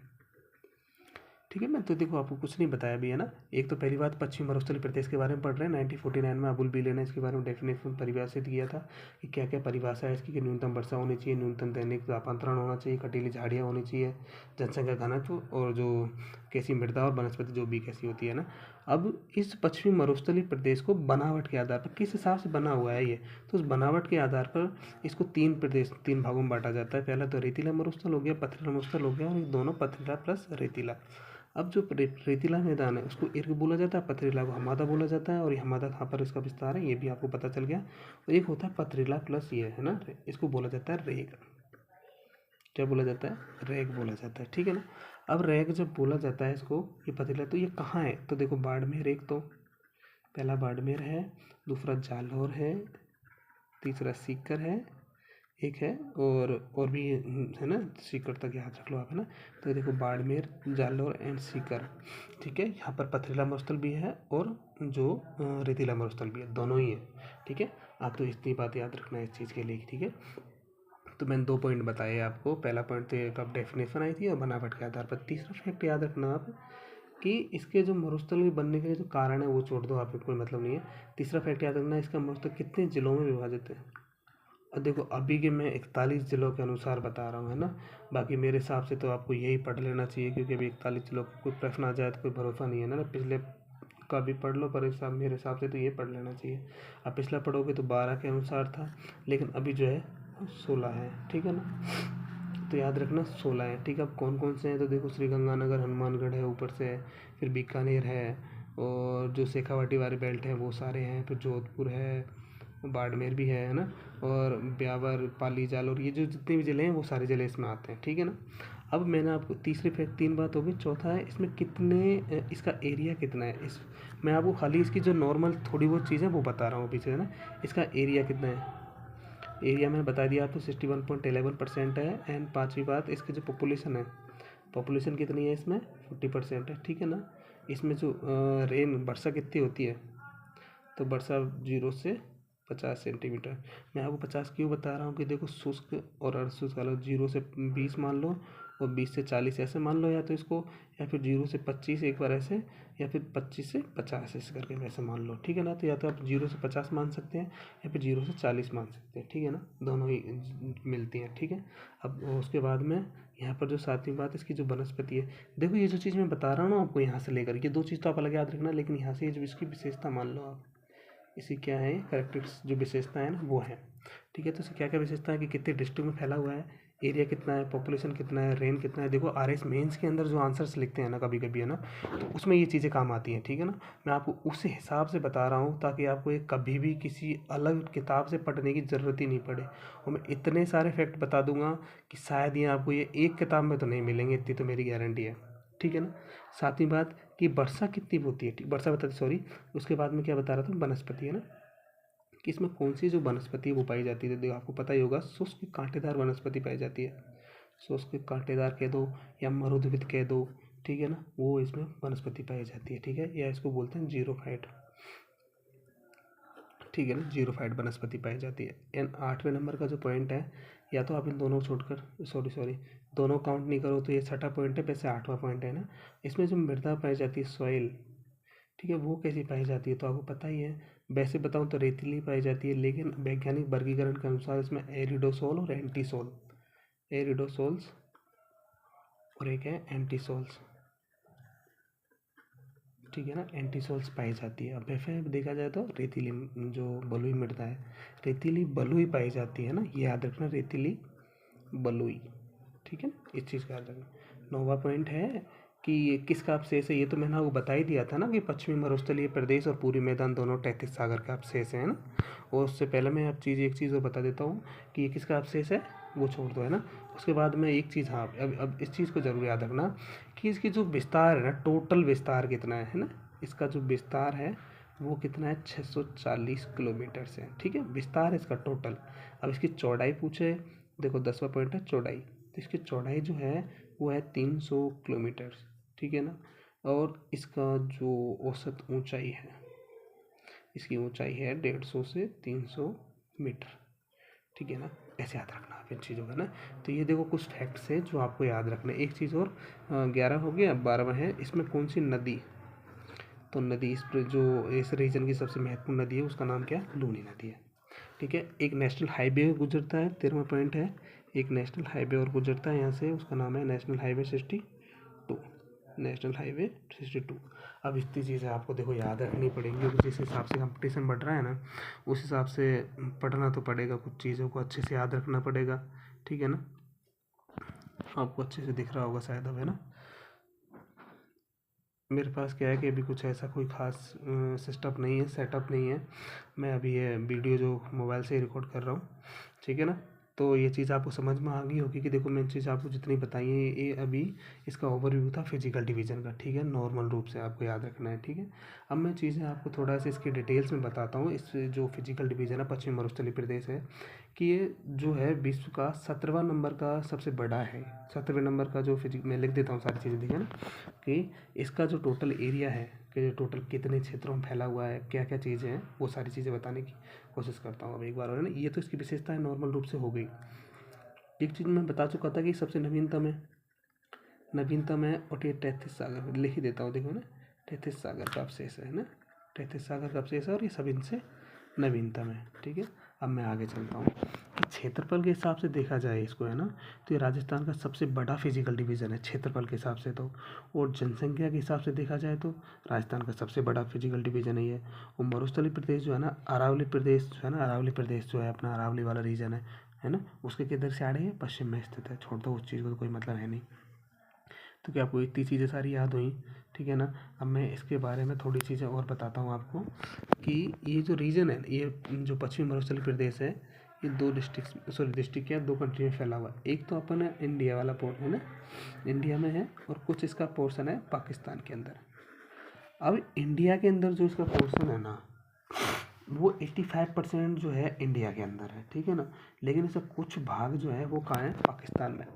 ठीक है ना। तो देखो आपको कुछ नहीं बताया भी है ना। एक तो पहली बात पश्चिमी मरुस्थलीय प्रदेश के बारे में पढ़ रहे हैं। 1949 में अबुल बिले ने इसके बारे में डेफिनेशन परिभाषित किया था कि क्या क्या परिभाषा है इसकी, कि न्यूनतम वर्षा होनी चाहिए, न्यूनतम दैनिक तापांतरण होना चाहिए, कटीली झाड़ियाँ होनी चाहिए, जनसंख्या घनत्व, और जो कैसी मृदा और वनस्पति जो भी कैसी होती है ना। अब इस पश्चिमी मरुस्थलीय प्रदेश को बनावट के आधार पर किस हिसाब से बना हुआ है ये, तो उस बनावट के आधार पर इसको 3 भागों में बांटा जाता है। पहला तो रेतीला मरुस्थल हो गया, पथरीला मरुस्थल हो गया, और दोनों पथरीला प्लस रेतीला। अब जो रेतीला मैदान है उसको इर्ग बोला जाता है, पथरीला को हमादा बोला जाता है, और ये हमादा कहाँ पर इसका विस्तार है ये भी आपको पता चल गया। और एक होता है पथरीला प्लस ये है ना, इसको बोला जाता है रेग, क्या बोला जाता है, रेग बोला जाता है, ठीक है ना। अब रेग जब बोला जाता है इसको, ये पथरीला, तो ये कहाँ है, तो देखो बाड़मेर, एक तो पहला बाड़मेर है, दूसरा जालौर है, तीसरा सीकर है, एक है, और भी है ना, सीकर तक याद रख लो आप, है ना। तो देखो बाड़मेर, जालौर एंड सीकर, ठीक है। यहाँ पर पथरीला मरुस्थल भी है और जो रेतीला मरुस्थल भी है, दोनों ही है, ठीक है। आप तो इतनी बात याद रखना है इस चीज़ के लिए, ठीक है। तो मैंने 2 पॉइंट बताए आपको, पहला पॉइंट तो एक आप डेफिनेशन आई थी और बनावट के आधार पर। तीसरा फैक्ट याद रखना आप कि इसके जो मरुस्थल के बनने के जो कारण है वो छोड़ दो, आप कोई मतलब नहीं है। तीसरा फैक्ट याद रखना, इसका मरुस्थल कितने जिलों में विभाजित है। और देखो अभी के मैं 41 जिलों के अनुसार बता रहा हूँ, है ना। बाकी मेरे हिसाब से तो आपको यही पढ़ लेना चाहिए, क्योंकि अभी 41 जिलों का कोई प्रश्न आ जाए तो कोई भरोसा नहीं है ना। पिछले का भी पढ़ लो, पर हिसाब मेरे हिसाब से तो ये पढ़ लेना चाहिए। अब पिछला पढ़ोगे तो 12 के अनुसार था, लेकिन अभी जो है 16 है, ठीक है ना। तो याद रखना 16 है। ठीक है, अब कौन कौन से हैं तो देखो, श्री गंगानगर हनुमानगढ़ है ऊपर से है, फिर बीकानेर है, और जो शेखावाटी वाली बेल्ट है वो सारे हैं, फिर जोधपुर है, बाड़मेर भी है ना, और ब्यावर, पाली, जालौर, ये जो जितने भी ज़िले हैं वो सारे ज़िले इसमें आते हैं। ठीक है ना। अब मैंने आपको तीसरी फैक्ट 3 बात होगी। चौथा है इसमें कितने इसका एरिया कितना है। इस मैं आपको खाली इसकी जो नॉर्मल थोड़ी बहुत चीज़ें वो बता रहा हूँ पीछे, है ना। इसका एरिया कितना है, एरिया मैंने बता दिया आपको 61.11% है। एंड पाँचवीं बात, इसकी जो पॉपुलेशन है, पॉपुलेशन कितनी है इसमें 40% है। ठीक है ना। इसमें जो रेन वर्षा कितनी होती है, तो वर्षा 0 से 50 सेंटीमीटर। मैं आपको 50 क्यों बता रहा हूँ कि देखो, शुष्क और अर्धशुष्क अलग, 0 से 20 मान लो और 20 से 40 ऐसे मान लो, या तो इसको, या फिर 0 से 25 एक बार ऐसे, या फिर 25 से 50 ऐसे करके वैसे मान लो। ठीक है ना। तो या तो आप 0 से 50 मान सकते हैं या फिर 0 से 40 मान सकते हैं। ठीक है ना, दोनों ही मिलती हैं। ठीक है। अब उसके बाद में यहाँ पर जो 7वीं बात, इसकी जो वनस्पति है, देखो ये जो चीज़ मैं बता रहा हूँ ना आपको, यहाँ से लेकर ये 2 चीज़ तो आप अलग याद रखना, लेकिन यहाँ से ये जो इसकी विशेषता मान लो आप, इसी क्या है कैरेक्टर्स जो विशेषता है ना वो है। ठीक है। तो इसे क्या क्या विशेषता है कि कितने डिस्ट्रिक्ट में फैला हुआ है, एरिया कितना है, पॉपुलेशन कितना है, रेन कितना है। देखो आरएस मेंस के अंदर जो आंसर्स लिखते हैं ना कभी कभी, है ना, तो उसमें ये चीज़ें काम आती हैं। ठीक है ना। मैं आपको उस हिसाब से बता रहा हूँ ताकि आपको ये कभी भी किसी अलग किताब से पढ़ने की ज़रूरत ही नहीं पड़े। और मैं इतने सारे फैक्ट बता दूंगा कि शायद ये आपको ये एक किताब में तो नहीं मिलेंगे, इतनी तो मेरी गारंटी है। ठीक है ना। 7वीं बात कि वर्षा कितनी होती है, वर्षा बताती, सॉरी। उसके बाद में क्या बता रहा था, वनस्पति, है ना, कि इसमें कौन सी जो वनस्पति है वो पाई जाती है। देखो आपको पता ही होगा, शुष्क कांटेदार वनस्पति पाई जाती है। शुष्क कांटेदार कह दो या मरुद्भिद कह दो, ठीक है ना, वो इसमें वनस्पति पाई जाती है। ठीक है, या इसको बोलते हैं जीरोफाइट। ठीक है ना, जीरोफाइट वनस्पति पाई जाती है। एंड 8वें नंबर का जो पॉइंट है, या तो आप इन दोनों को छोड़कर, सॉरी दोनों काउंट नहीं करो तो ये 6वां पॉइंट है, वैसे 8वां पॉइंट है ना। इसमें जो मृदा पाई जाती है, सॉइल, ठीक है, वो कैसी पाई जाती है तो आपको पता ही है। वैसे बताऊँ तो रेतीली पाई जाती है, लेकिन वैज्ञानिक वर्गीकरण के अनुसार इसमें एरिडोसोल और एंटीसोल, एरिडोसोल्स और एक है एंटीसोल्स। ठीक है ना, एंटीसोल्स पाई जाती है। अब वैसे देखा जाए तो रेतीली जो बलुई मृदा है, रेतीली बलुई पाई जाती है ना, ये याद रखना, रेतीली बलुई। ठीक है ना, इस चीज़ का याद रखना। 9वां पॉइंट है कि ये किसका अवशेष है, ये तो मैंने आपको बता ही दिया था ना कि पश्चिमी मरुस्थलीय प्रदेश और पूर्वी मैदान दोनों तैतीस सागर का अवशेष है ना। और उससे पहले मैं आप एक चीज़ और बता देता हूँ कि ये किसका अवशेष है, वो छोड़ दो, है ना। उसके बाद में एक चीज़, हाँ, अब इस चीज़ को ज़रूर याद रखना कि इसकी जो विस्तार है ना, टोटल विस्तार कितना है ना, इसका जो विस्तार है वो कितना है, 640 किलोमीटर से। ठीक है, विस्तार है इसका टोटल। अब इसकी चौड़ाई पूछे, देखो 10वां पॉइंट है चौड़ाई, तो इसकी चौड़ाई जो है वो है 300 किलोमीटर। ठीक है ना। और इसका जो औसत ऊंचाई है, इसकी ऊंचाई है 150 से 300 मीटर। ठीक है ना, ऐसे याद रखना आप इन चीज़ों का ना। तो ये देखो कुछ फैक्ट्स है जो आपको याद रखना है। एक चीज़ और, 11 हो गया, 12वां है, इसमें कौन सी नदी, तो नदी इस पर जो इस रीजन की सबसे महत्वपूर्ण नदी है उसका नाम क्या है, लूनी नदी है। ठीक है। एक नेशनल हाईवे गुजरता है, 13वां पॉइंट है, एक नेशनल हाईवे और गुजरता है यहाँ से, उसका नाम है नेशनल हाईवे 62, नेशनल हाईवे 62। अब इतनी चीज़ें आपको देखो याद रखनी पड़ेंगी, क्योंकि जिस हिसाब से कंपटीशन बढ़ रहा है ना, उस हिसाब से पढ़ना तो पड़ेगा, कुछ चीज़ों को अच्छे से याद रखना पड़ेगा। ठीक है ना, आपको अच्छे से दिख रहा होगा शायद अब, है ना। मेरे पास क्या है कि अभी कुछ ऐसा कोई ख़ास सिस्टम नहीं है, सेटअप नहीं है। मैं अभी ये वीडियो जो मोबाइल से ही रिकॉर्ड कर रहा हूँ। ठीक है ना। तो ये चीज़ आपको समझ में आ गई होगी कि देखो मैं चीज़ आपको जितनी बताई है, ये अभी इसका ओवरव्यू था फिजिकल डिवीज़न का। ठीक है, नॉर्मल रूप से आपको याद रखना है। ठीक है। अब मैं चीज़ें आपको थोड़ा सा इसकी डिटेल्स में बताता हूँ। इस जो फिजिकल डिवीज़न है पश्चिमी मरुस्थलीय प्रदेश है, कि ये जो है विश्व का 17वां नंबर का सबसे बड़ा है। 17वें नंबर का जो मैं लिख देता हूँ सारी चीज़ें, ठीक है ना, कि इसका जो टोटल एरिया है, कि टोटल कितने क्षेत्रों में फैला हुआ है, क्या क्या चीज़ें हैं, वो सारी चीज़ें बताने की कोशिश करता हूँ अब एक बार, है ना। ये तो इसकी विशेषताएं नॉर्मल रूप से हो गई। एक चीज़ मैं बता चुका था कि सबसे नवीनतम है और ये तैतीस सागर लिख ही देता हूँ, देखो ना, तैतीस सागर का अवशेष है ना, तैतीस सागर का अवशेष है और ये सब इनसे नवीनतम है। ठीक है। अब मैं आगे चलता हूँ कि क्षेत्रफल के हिसाब से देखा जाए इसको, है ना, तो ये राजस्थान का सबसे बड़ा फिजिकल डिवीज़न है क्षेत्रफल के हिसाब से तो। और जनसंख्या के हिसाब से देखा जाए तो राजस्थान का सबसे बड़ा फिजिकल डिवीज़न है ये। और मरुस्थलीय प्रदेश जो है ना, अरावली प्रदेश जो है ना, अरावली प्रदेश जो है अपना अरावली वाला रीजन है है ना, उसके किधर से आड़े है, पश्चिम में स्थित है। छोड़ दो उस चीज़ को, तो कोई मतलब है नहीं। तो क्या आपको इतनी चीज़ें सारी याद हुई, ठीक है ना। अब मैं इसके बारे में थोड़ी चीज़ें और बताता हूँ आपको कि ये जो रीजन है, ये जो पश्चिमी मरुस्थलीय प्रदेश है, ये दो डिस्ट्रिक्ट क्या, दो कंट्री में फैला हुआ है। एक तो अपन है इंडिया वाला पोर्ट है ना, इंडिया में है, और कुछ इसका पोर्शन है पाकिस्तान के अंदर। अब इंडिया के अंदर जो इसका पोर्शन है ना, वो 85% जो है इंडिया के अंदर है, ठीक है ना। लेकिन इसका कुछ भाग जो है वो कहाँ है, पाकिस्तान में।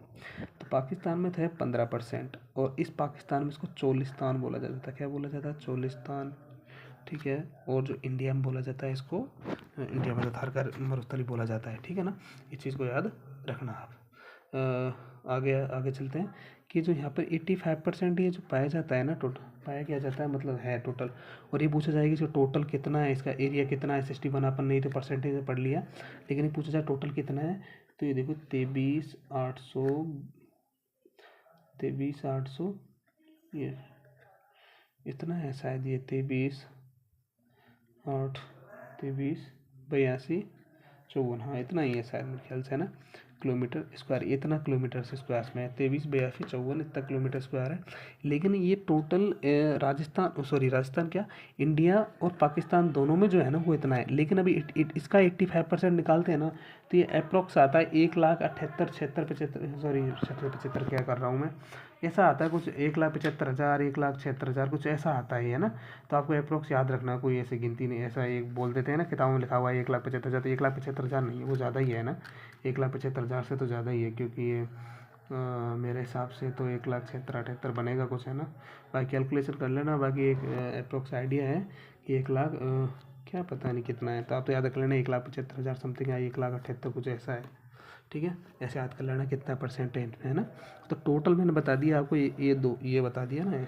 तो पाकिस्तान में था 15%, और इस पाकिस्तान में इसको चोलिस्तान बोला जाता था। क्या बोला जाता है, चोलिस्तान, ठीक है। और जो इंडिया में बोला जाता है इसको, इंडिया में तो थारका मरुस्थली बोला जाता है, ठीक है ना। इस चीज़ को याद रखना आप। आगे आगे चलते हैं कि जो यहाँ पर 85% ये जो पाया जाता है ना, टोटल पाया क्या जाता है, मतलब है टोटल। और ये पूछा जाएगा कि टोटल कितना है, इसका एरिया कितना है, 61 अपन नहीं तो परसेंटेज पढ़ लिया, लेकिन ये पूछा जाए टोटल कितना है, तो ये देखो 23,800 ये इतना है शायद, ये 23,8 23,82 हाँ इतना ही है शायद मेरे ख्याल से, है ना, किलोमीटर स्क्वायर। इतना किलोमीटर से स्क्वायर में है, 23,82,54 इतना किलोमीटर स्क्वायर है। लेकिन ये टोटल राजस्थान क्या, इंडिया और पाकिस्तान दोनों में जो है ना वो इतना है। लेकिन अभी इसका 85% निकालते हैं ना, तो ये अप्रोक्स आता है 1,78,75 क्या कर रहा हूँ मैं, ऐसा आता है कुछ 1,75,000 1,76,000 कुछ ऐसा आता है ना। तो आपको अप्रोक्स याद रखना, कोई ऐसी गिनती नहीं, ऐसा एक बोल देते हैं ना किताबों में लिखा हुआ है 1,75,000, तो 1,75,000 नहीं है, वो ज़्यादा ही है ना, 1,75,000 से तो ज़्यादा ही है, क्योंकि ये मेरे हिसाब से तो 1,76,000-78,000 बनेगा कुछ, है ना। बाकी कैलकुलेशन कर लेना, बाकी एक अप्रोक्स आइडिया है कि 1,00,000 क्या पता नहीं कितना है, तो आप तो याद रख लेना 1,75,000 समथिंग या 1,78,000 कुछ ऐसा है, ठीक है। ऐसे याद कर लेना कितना परसेंटेज है ना। तो टोटल मैंने बता दिया आपको, ये बता दिया ना,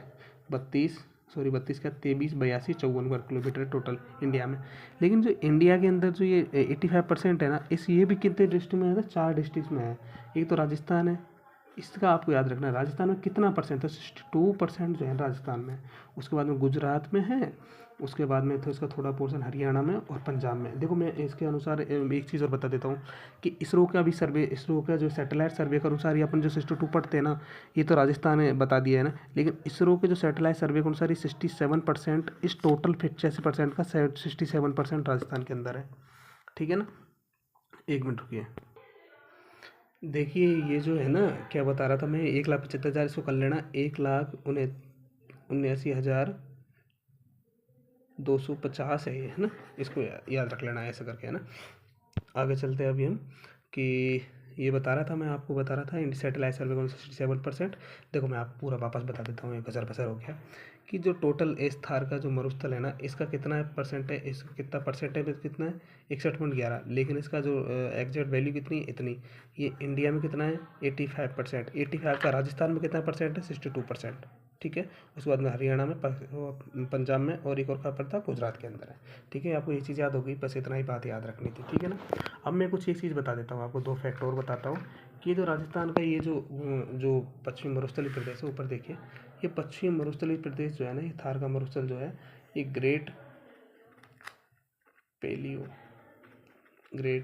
32 का 23,82,54 किलोमीटर टोटल इंडिया में। लेकिन जो इंडिया के अंदर जो ये 85% है ना, ये भी कितने डिस्ट्रिक्ट में है, 4 डिस्ट्रिक्ट में है। एक तो राजस्थान है, इसका आपको याद रखना है, राजस्थान में कितना परसेंट है, 62% जो है राजस्थान में। उसके बाद में गुजरात में है, उसके बाद में तो इसका थोड़ा पोर्शन हरियाणा में और पंजाब में। देखो मैं इसके अनुसार एक चीज़ और बता देता हूँ कि इसरो का भी सर्वे, इसरो का जो सैटेलाइट सर्वे के अनुसार, ये अपन जो 62 पढ़ते हैं ना, ये तो राजस्थान में बता दिया है ना। लेकिन इसरो के जो सैटेलाइट सर्वे के अनुसार ये 67%, इस टोटल 85% का 67% राजस्थान के अंदर है, ठीक है ना। 1 मिनट रुकिए, देखिए ये जो है ना, क्या बता रहा था मैं, 1,75,000 इसको कर लेना, 1,79,250 है ये, है ना। इसको याद रख लेना ऐसे करके, है ना। आगे चलते हैं अभी हम कि ये बता रहा था, मैं आपको बता रहा था इंडी सैटेलाइट सर्वे का 67%। देखो मैं आपको पूरा वापस बता देता हूँ, एक गजर बसर हो गया कि जो टोटल एस थार का जो मरुस्थल है ना, इसका कितना है परसेंट है, इसका कितना परसेंटेज कितना है, 61.11। लेकिन इसका जो एग्जैक्ट वैल्यू कितनी है, इतनी। ये इंडिया में कितना है, 85%। 85 का राजस्थान में कितना परसेंट है, 62%, ठीक है। उसके बाद में हरियाणा में, पंजाब में, और एक और कहाँ पर था, गुजरात के अंदर है, ठीक है। आपको ये चीज़ याद होगी, बस इतना ही बात याद रखनी थी, ठीक है ना। अब मैं कुछ एक चीज़ बता देता हूँ आपको, 2 फैक्ट और बताता हूँ कि जो राजस्थान का ये जो पश्चिमी मरुस्थलीय प्रदेश है, ऊपर देखिए, ये पश्चिमी मरुस्थलीय प्रदेश जो है ना, ये थार का मरुस्थल जो है, ये ग्रेट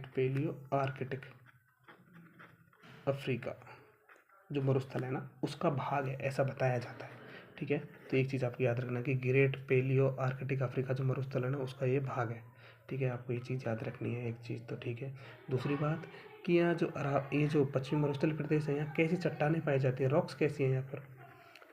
पेलियो आर्कटिक अफ्रीका जो मरुस्थल है ना, उसका भाग है, ऐसा बताया जाता है, ठीक है। तो एक चीज़ आपको याद रखना कि ग्रेट पेलियो आर्कटिक अफ्रीका जो मरुस्थल है ना, उसका ये भाग है, ठीक है। आपको ये चीज़ याद रखनी है, एक चीज़ तो, ठीक है। दूसरी बात कि यहाँ ये जो पश्चिमी मरुस्थलीय प्रदेश है, यहाँ कैसी चट्टानें पाई जाती है, रॉक्स कैसी हैं यहाँ पर,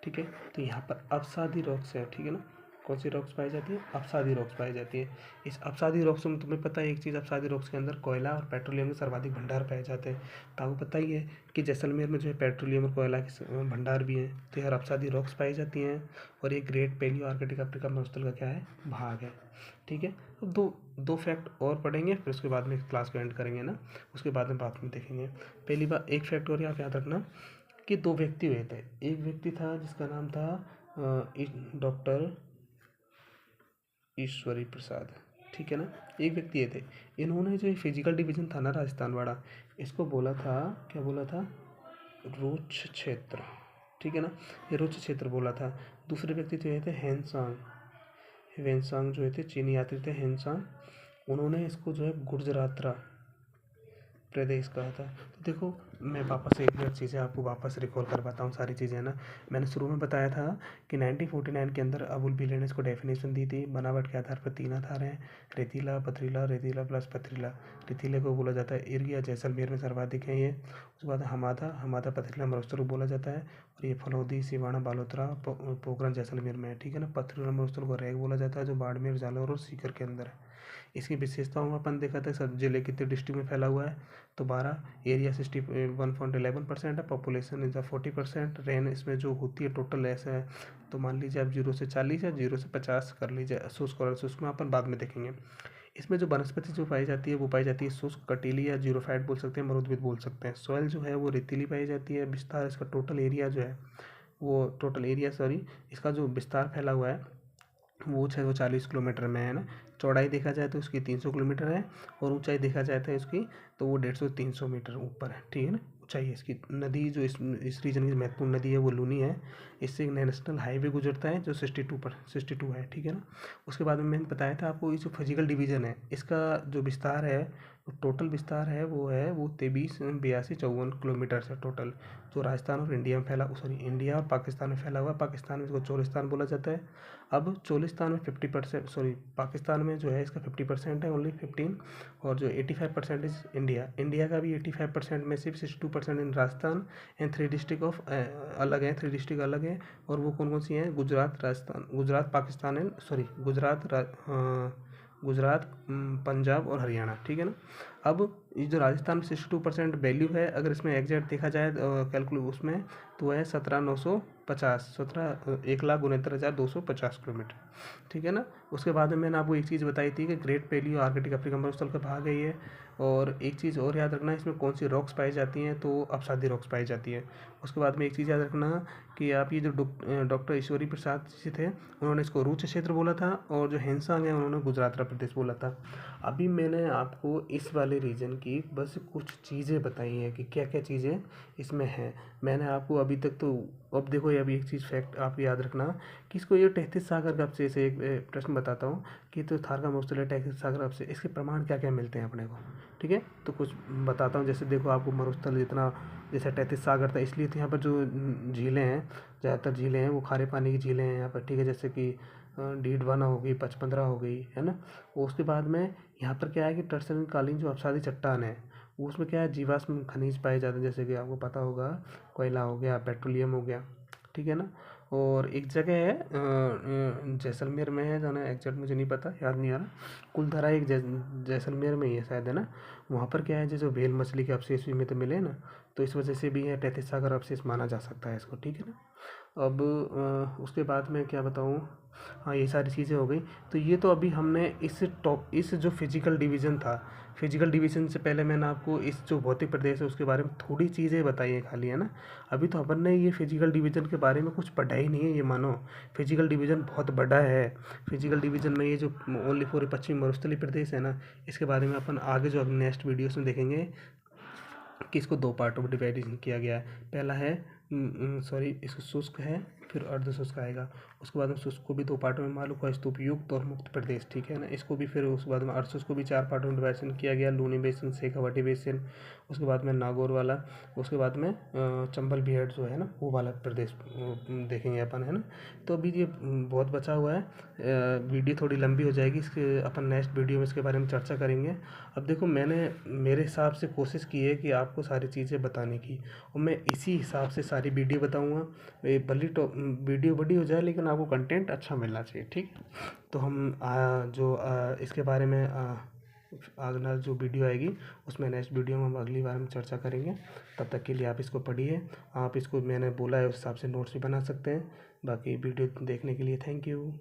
ठीक है। तो यहाँ पर अवसादी रॉक्स है, ठीक है ना। कौन सी रॉक्स पाई जाती है, अवसादी रॉक्स पाई जाती है। इस अवसादी रॉक्स में तुम्हें पता है एक चीज़, अवसादी रॉक्स के अंदर कोयला और पेट्रोलियम के सर्वाधिक भंडार पाए जाते हैं। तो आपको पता ही है कि जैसलमेर में जो है पेट्रोलियम और कोयला के भंडार भी हैं। तो यहाँ अवसादी रॉक्स पाई जाती हैं, और ये ग्रेट पेलियो आर्कटिक अफ्रीका मरुस्थल का क्या है, भाग है, ठीक है। अब दो फैक्ट और पढ़ेंगे, फिर उसके बाद में क्लास को एंड करेंगे ना, उसके बाद में बात में देखेंगे। पहली बात, एक फैक्ट और आप याद रखना कि 2 व्यक्ति हुए थे। एक व्यक्ति था जिसका नाम था डॉक्टर ईश्वरी प्रसाद, ठीक है ना। एक व्यक्ति ये थे, इन्होंने जो फिजिकल डिवीजन था ना राजस्थान वाला, इसको बोला था, क्या बोला था, रोच क्षेत्र, ठीक है ना, ये रोच क्षेत्र बोला था। दूसरे व्यक्ति जो ये थे हेवेनसांग जो थे चीनी यात्री थे, हेनसांग, उन्होंने इसको जो है गुर्जरात्रा प्रदेश कहा था। तो देखो मैं वापस एक बार चीज़ें आपको वापस रिकॉल करवाता हूँ सारी चीज़ें ना। मैंने शुरू में बताया था कि 1949 के अंदर अबुल बिले ने इसको डेफिनेशन दी थी। बनावट के आधार पर 3 आधार हैं, रेतीला, पथरीला, रेतीला प्लस पथरीला। रेतीले को बोला जाता है एरिया, जैसलमेर में सर्वाधिक है ये। उसके बाद हमादा, हमादा पथरीला मरुस्थल को बोला जाता है, और ये फलौदी, सिवाना, बालोतरा, पोखरण जैसलमेर में है, ठीक है ना। पथरीला मरुस्थल को रैग बोला जाता है जो बाड़मेर, जालौर और सीकर के अंदर है। इसकी विशेषताओं में अपन देखा था सब जिले कितने डिस्ट्रिक्ट में फैला हुआ है, तो 12। एरिया 61.11% है, पॉपुलेशन इज 40%। रेन इसमें जो होती है टोटल ऐसा है, तो मान लीजिए आप 0 से 40 या 0 से 50 कर लीजिए। शुष्क और शुष्क में अपन बाद में देखेंगे। इसमें जो वनस्पति जो पाई जाती है वो पाई जाती है शुष्क, कटीली या जीरोफाइट बोल सकते हैं, मरुद्भिद बोल सकते हैं। सॉइल जो है वो रेतीली पाई जाती है। विस्तार इसका टोटल एरिया जो है वो टोटल एरिया सॉरी इसका जो विस्तार फैला हुआ है वो 640 किलोमीटर में है ना। चौड़ाई देखा जाए तो उसकी 300 किलोमीटर है, और ऊंचाई देखा जाए तो इसकी तो वो 150-300 मीटर ऊपर है, ठीक है ना। ऊंचाई है इसकी। नदी जो इस रीजन की महत्वपूर्ण नदी है वो लूनी है। इससे एक नेशनल हाईवे गुजरता है जो 62 है, ठीक है ना। उसके बाद में मैंने बताया था आपको ये जो फिजिकल डिवीजन है इसका जो विस्तार है, टोटल विस्तार है वो 23-82-54 किलोमीटर है टोटल, जो राजस्थान और इंडिया में फैला, सॉरी इंडिया और पाकिस्तान में फैला हुआ है। पाकिस्तान में इसको चोलिस्तान बोला जाता है। अब चोलिस्तान में 50%, सॉरी पाकिस्तान में जो है इसका 50% है, ओनली 15, और जो 85% इज इंडिया। इंडिया का भी 85% में सिर्फ 62% इन राजस्थान एंड 3 डिस्ट्रिक्ट ऑफ अलग हैं, 3 डिस्ट्रिक्ट अलग हैं। और वो कौन कौन सी हैं? गुजरात, राजस्थान, गुजरात, पाकिस्तान एंड सॉरी गुजरात, पंजाब और हरियाणा, ठीक है ना। अब ये जो राजस्थान में 62% वैल्यू है, अगर इसमें एग्जैक्ट देखा जाए कैलकुलेट उसमें, तो वह है 17,950, 1,69,250 किलोमीटर, ठीक है ना। उसके बाद में मैंने आपको एक चीज़ बताई थी कि ग्रेट पैलियो आर्कटिक अफ्रीका मरुस्थल का भाग है ये। और एक चीज़ और याद रखना, इसमें कौन सी रॉक्स पाई जाती हैं, तो अपसादी रॉक्स पाई जाती है। उसके बाद में एक चीज़ याद रखना कि आप ये जो डॉक्टर ईश्वरी प्रसाद जी थे उन्होंने इसको रूच क्षेत्र बोला था, और जो हेंसांग है उन्होंने गुजरात प्रदेश बोला था। अभी मैंने आपको इस वाले रीजन की बस कुछ चीज़ें बताई हैं कि क्या क्या चीज़ें इसमें हैं। मैंने आपको अभी तक तो, अब देखो ये अभी एक चीज़ फैक्ट आप याद रखना कि इसको ये 33 सागर कब से एक प्रश्न बताता हूँ कि तो थारका मरुस्थल 33 सागर कब से, इसके प्रमाण क्या क्या मिलते हैं अपने को, ठीक है। तो कुछ बताता हूँ। जैसे देखो आपको मरुस्थल जितना, जैसे 33 सागर था इसलिए तो यहाँ पर जो झीलें हैं, ज़्यादातर झीलें हैं वो खारे पानी की झीलें हैं यहाँ पर, ठीक है। जैसे कि डीडवाना हो गई, पचपंदरा हो गई, है ना। उसके बाद में यहाँ पर क्या है कि टर्सनल कालीन जो अपसादी चट्टान है वो उसमें क्या है जीवाश्म खनिज पाए जाते हैं, जैसे कि आपको पता होगा कोयला हो गया, पेट्रोलियम हो गया, ठीक है ना। और एक जगह है जैसलमेर में है, जाना एग्जैक्ट मुझे नहीं पता, याद नहीं आ रहा। कुलधरा एक जैसलमेर में ही है शायद, है ना। वहाँ पर क्या है जो व्हेल मछली के अवशेष भी में तो मिले ना, तो इस वजह से भी है 33 सागर अवशेष माना जा सकता है इसको, ठीक है ना। अब उसके बाद में क्या बताऊँ, हाँ ये सारी चीज़ें हो गई। तो ये तो अभी हमने इस जो फिजिकल डिवीज़न था, फिजिकल डिवीज़न से पहले मैंने आपको इस जो भौतिक प्रदेश है उसके बारे में थोड़ी चीज़ें बताई हैं खाली, है ना। अभी तो अपन ने ये फिजिकल डिवीज़न के बारे में कुछ पढ़ा ही नहीं है, ये मानो फिजिकल डिवीज़न बहुत बड़ा है। फिजिकल डिवीज़न में ये जो ओनली फॉर पश्चिमी मरुस्थलीय प्रदेश है ना, इसके बारे में अपन आगे जो नेक्स्ट वीडियोस में देखेंगे कि इसको 2 पार्टों में डिवाइड किया गया है। पहला है सॉरी इसको शुष्क है, फिर अर्ध शुष्क आएगा। उसके बाद में शुष्क को भी 2 पार्टों में मालूम का स्तूप युक्त और मुक्त प्रदेश, ठीक है ना। इसको भी फिर उसके बाद में अर्ध शुष्क को भी 4 पार्टों में डिवाइडेशन किया गया, लूनी बेसिन, शेखावाटी बेसिन, उसके बाद में नागौर वाला, उसके बाद में चंबल बिहार जो है ना वो वाला प्रदेश देखेंगे अपन, है ना। तो अभी ये बहुत बचा हुआ है, वीडियो थोड़ी लंबी हो जाएगी, इसके अपन नेक्स्ट वीडियो में इसके बारे में चर्चा करेंगे। अब देखो मैंने मेरे हिसाब से कोशिश की है कि आपको सारी चीज़ें बताने की, और मैं इसी हिसाब से सारी वीडियो बताऊंगा। भले वीडियो बड़ी हो जाए लेकिन आपको कंटेंट अच्छा मिलना चाहिए, ठीक। तो हम इसके बारे में अगला जो वीडियो आएगी उसमें नेक्स्ट वीडियो में हम अगली बार में चर्चा करेंगे। तब तक के लिए आप इसको पढ़िए, आप इसको मैंने बोला है उस हिसाब से नोट्स भी बना सकते हैं। बाकी वीडियो देखने के लिए थैंक यू।